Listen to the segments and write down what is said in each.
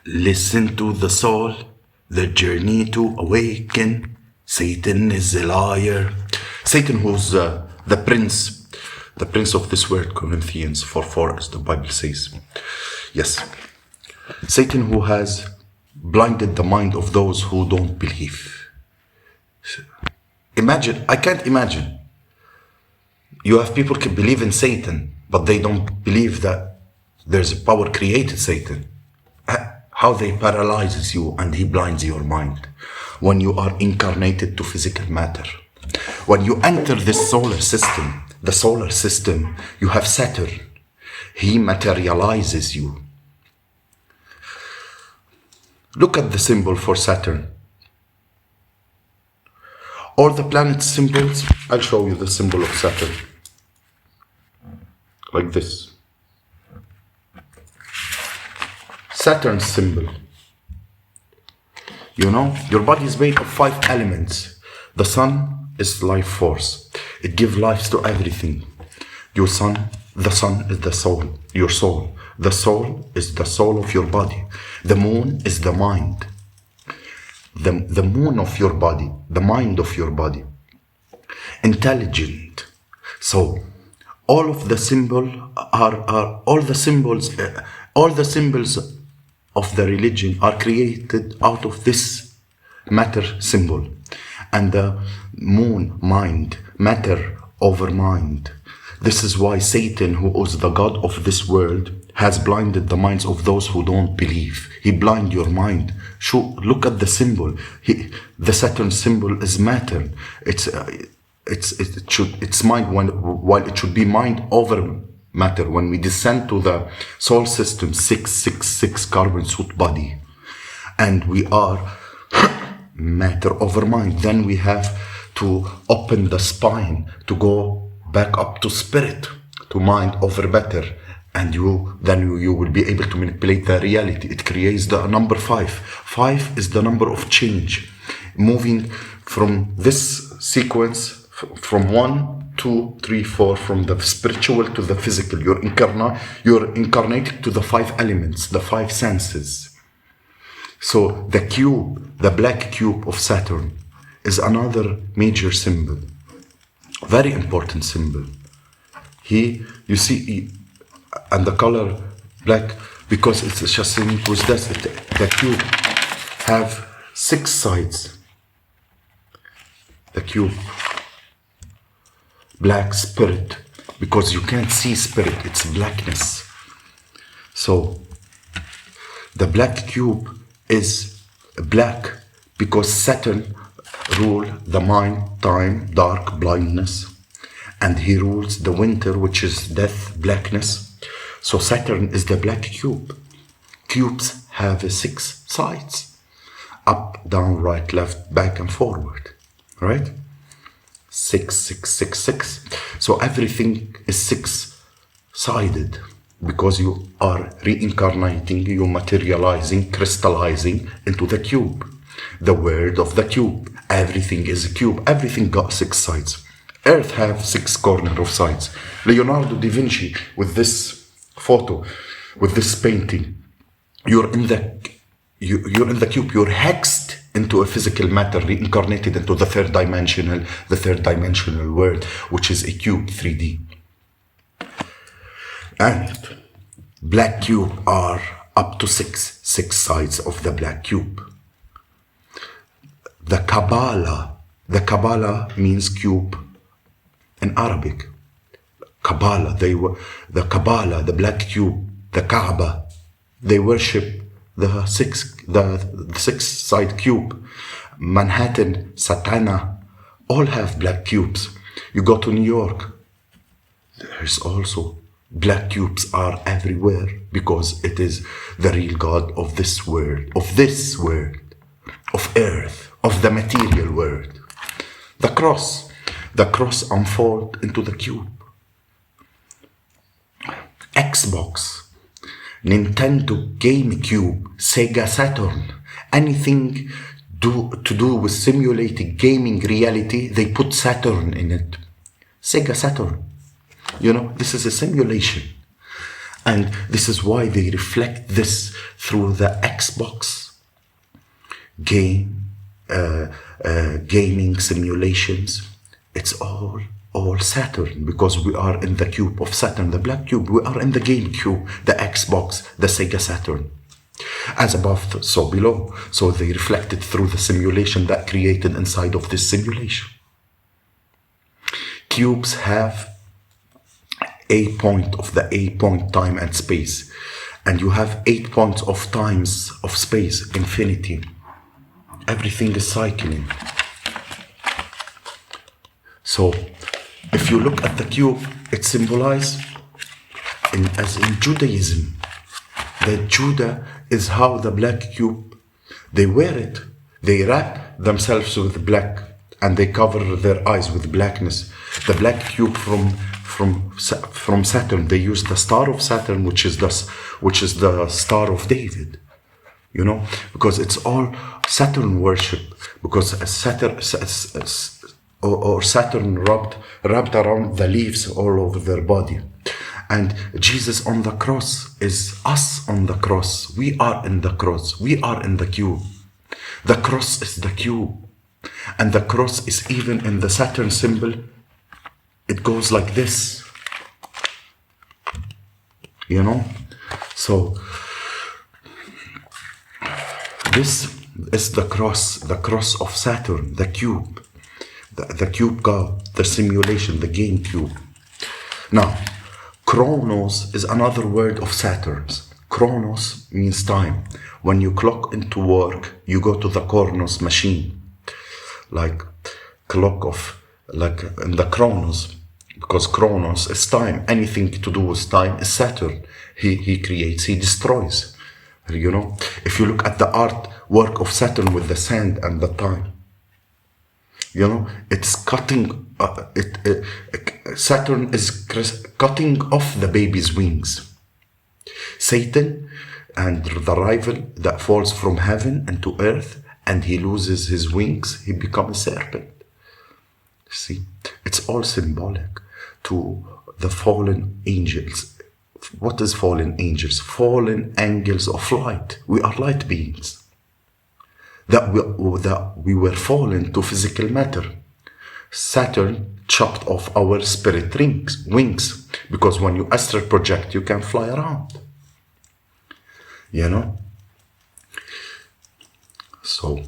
Listen to the soul, the journey to awaken. Satan is a liar. Satan, who's the prince of this world, Corinthians 4:4, as the Bible says. Yes, Satan, who has blinded the mind of those who don't believe. Imagine, I can't imagine. You have people can believe in Satan, but they don't believe that there's a power created Satan. How they paralyzes you and he blinds your mind when you are incarnated to physical matter. When you enter this solar system, the solar system, you have Saturn. He materializes you. Look at the symbol for Saturn. All the planet symbols, I'll show you the symbol of Saturn. Like this. Saturn symbol. You know, your body is made of 5 elements. The sun is life force. It gives life to everything. The sun is the soul, your soul. The soul is the soul of your body. The moon is the mind. The moon of your body, the mind of your body. Intelligent. So, all of the symbol all the symbols of the religion are created out of this matter symbol. And the moon, mind, matter over mind. This is why Satan, who is the god of this world, has blinded the minds of those who don't believe. He blind your mind. Look at the symbol. The Saturn symbol is matter. It's mind while it should be mind over matter. When we descend to the solar system, 666 carbon suit body, and we are matter over mind, then we have to open the spine to go back up to spirit, to mind over matter, and then you will be able to manipulate the reality. It creates the number 5. 5 is the number of change, moving from this sequence from 1, 2, 3, 4, from the spiritual to the physical. You're incarnated to the 5 elements, the 5 senses. So the cube, the black cube of Saturn, is another major symbol, very important symbol. You see, and the color black, because it's just with this, the cube have 6 sides. The cube, black spirit, because you can't see spirit, it's blackness. So the black cube is black because Saturn rules the mind, time, dark, blindness, and he rules the winter, which is death, blackness. So Saturn is the black cube. Cubes have 6 sides: up, down, right, left, back, and forward. Right? 6, 6, 6, 6. So everything is 6-sided because you are reincarnating, you materializing, crystallizing into the cube. The word of the cube. Everything is a cube. Everything got 6 sides. Earth have 6 corners of sides. Leonardo da Vinci, with this photo, with this painting, you're in the cube. You're hexed into a physical matter, reincarnated into the third dimensional world, which is a cube, 3D. And black cube are up to 6 sides of the black cube. The Kabbalah means cube in Arabic. Kabbalah, the black cube, the Kaaba, they worship the 6-side cube. Manhattan, Satana, all have black cubes. You go to New York, there's also black cubes are everywhere because it is the real God of this world, of earth, of the material world. The cross unfold into the cube. Xbox, Nintendo GameCube, Sega Saturn, anything to do with simulating gaming reality, they put Saturn in it. Sega Saturn. You know, this is a simulation. And this is why they reflect this through the Xbox game, gaming simulations. It's all Saturn, because we are in the cube of Saturn, the black cube. We are in the game cube, the Xbox, the Sega Saturn. As above, so below. So they reflected through the simulation that created inside of this simulation. Cubes have a point of the A point, time and space. And you have 8 points of times of space, infinity. Everything is cycling. So if you look at the cube, it symbolizes, as in Judaism, that Judah is how the black cube, they wear it. They wrap themselves with black and they cover their eyes with blackness. The black cube from Saturn, they use the star of Saturn, which is the star of David. You know, because it's all Saturn worship. Because Saturn wrapped around the leaves all over their body. And Jesus on the cross is us on the cross. We are in the cross. We are in the cube. The cross is the cube. And the cross is even in the Saturn symbol. It goes like this. You know? So, this is the cross of Saturn, the cube. The cube god, the simulation, the game cube. Now, Chronos is another word of Saturn's. Chronos means time. When you clock into work, you go to the Chronos machine. Like in the Chronos, because Chronos is time. Anything to do with time is Saturn. He creates, he destroys. You know, if you look at the artwork of Saturn with the sand and the time, you know, it's cutting. Saturn is cutting off the baby's wings. Satan and the rival that falls from heaven into earth, and he loses his wings, he becomes a serpent. See, it's all symbolic to the fallen angels. What is fallen angels? Fallen angels of light. We are light beings. That we were fallen to physical matter. Saturn chopped off our spirit wings, because when you astral project, you can fly around. You know? So,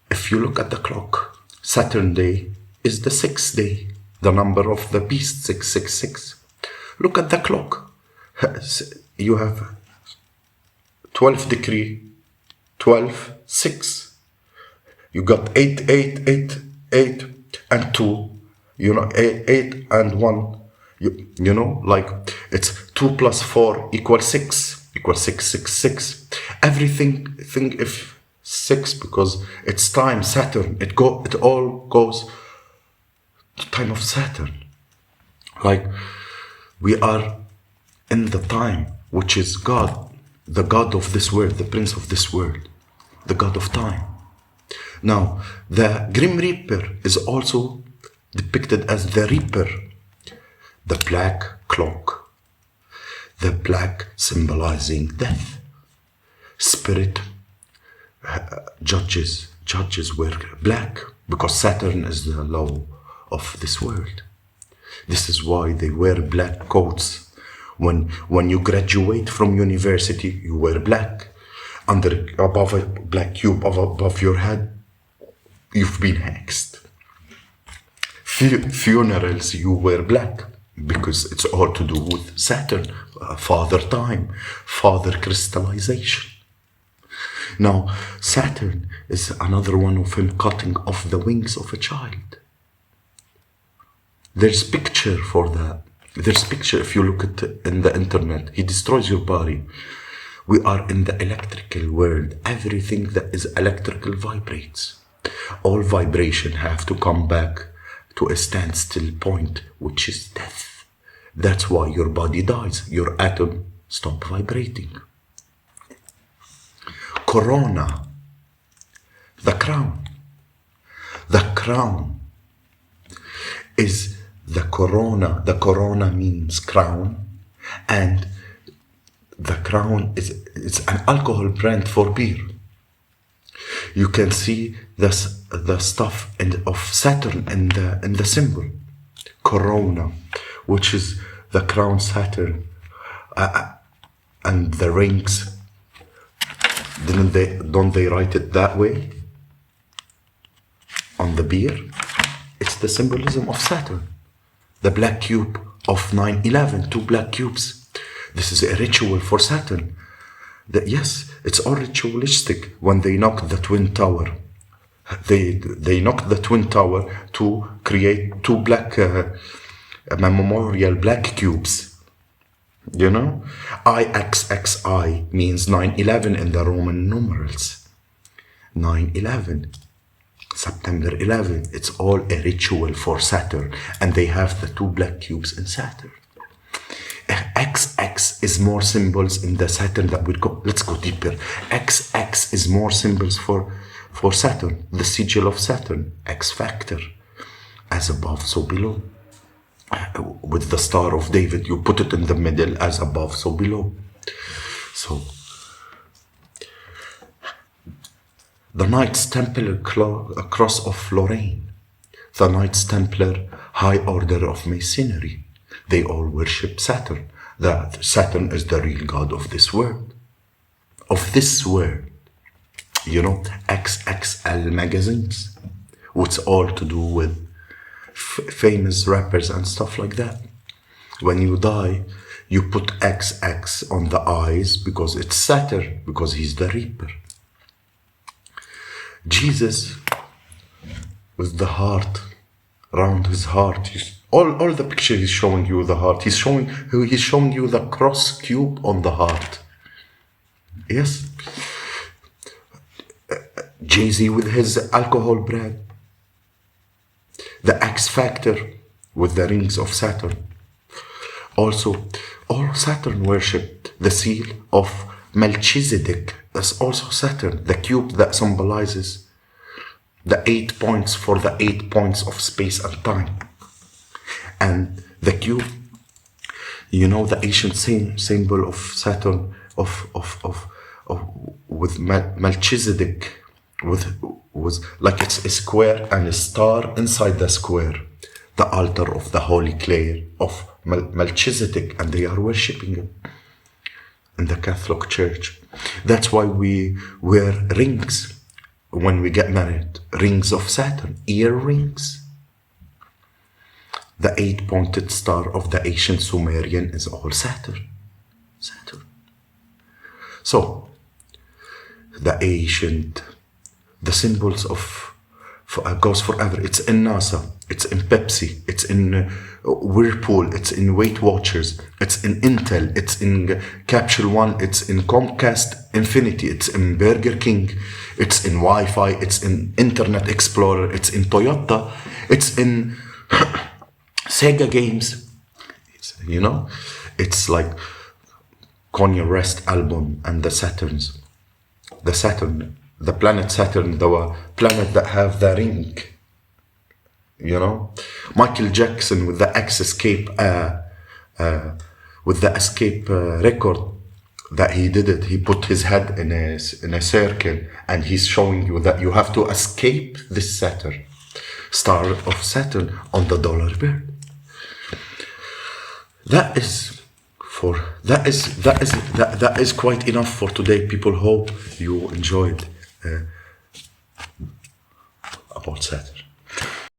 if you look at the clock, Saturn day is the 6th day, the number of the beast, 666. Look at the clock. You have 12 degree, 12, 6. You got 8, 8, 8, 8, and 2. You know, 8 and 1. You know, like it's 2 plus 4 equals 6. Equals 6, 6, 6. Everything, think if 6, because it's time, Saturn. It all goes to time of Saturn. Like, we are in the time, which is God, the God of this world, the Prince of this world, the God of time. Now, the Grim Reaper is also depicted as the Reaper, the black clock, the black symbolizing death. Spirit judges were black, because Saturn is the law of this world. This is why they wear black coats. When you graduate from university, you wear black. Above a black cube above your head, you've been hexed. Funerals, you wear black, because it's all to do with Saturn, father time, father crystallization. Now, Saturn is another one of him cutting off the wings of a child. There's picture for that. There's picture if you look at in the internet. He destroys your body. We are in the electrical world. Everything that is electrical vibrates. All vibration have to come back to a standstill point, which is death. That's why your body dies. Your atom stop vibrating. Corona, the crown. The crown is the corona. The corona means crown, and the crown is it's an alcohol brand for beer. You can see the stuff of Saturn in the symbol. Corona, which is the crown Saturn, and the rings. Don't they write it that way on the beer? It's the symbolism of Saturn. The black cube of 9/11, two black cubes. This is a ritual for Saturn. Yes, it's all ritualistic. When they knock the twin tower, they knocked the twin tower to create two black memorial black cubes. You know, IXXI means 9/11 in the Roman numerals. 9/11, September 11. It's all a ritual for Saturn, and they have the two black cubes in Saturn. XX is more symbols in the Saturn that we go. Let's go deeper. XX is more symbols for Saturn, the sigil of Saturn, X factor, as above, so below. With the Star of David, you put it in the middle, as above, so below. So, the Knights Templar Cross of Lorraine, the Knights Templar High Order of Masonry, they all worship Saturn. That Saturn is the real god of this world. Of this world. You know, XXL magazines. What's all to do with famous rappers and stuff like that. When you die, you put XX on the eyes because it's Saturn, because he's the reaper. Jesus, with the heart, around his heart, all the picture he's showing you the heart. He's showing you the cross cube on the heart. Yes. Jay-Z with his alcohol brand. The X Factor with the rings of Saturn. Also, all Saturn worshipped the seal of Melchizedek. That's also Saturn, the cube that symbolizes the 8 points for the 8 points of space and time. And the cube, you know, the ancient symbol of Saturn, with Melchizedek, was like it's a square and a star inside the square, the altar of the holy clay of Melchizedek, and they are worshipping it in the Catholic Church. That's why we wear rings when we get married, rings of Saturn, earrings. The 8-pointed star of the ancient Sumerian is all Saturn. Saturn. So, the symbols of goes forever. It's in NASA, it's in Pepsi, it's in Whirlpool, it's in Weight Watchers, it's in Intel, it's in Capsule One, it's in Comcast Infinity, it's in Burger King, it's in Wi-Fi, it's in Internet Explorer, it's in Toyota, it's in Sega games. You know, it's like Kanye West album and the Saturns. The planet Saturn, the planet that have the ring. You know, Michael Jackson with the escape record that he did it. He put his head in a circle, and he's showing you that you have to escape this Saturn, star of Saturn on the dollar bill. That is quite enough for today, people. Hope you enjoyed about Saturn.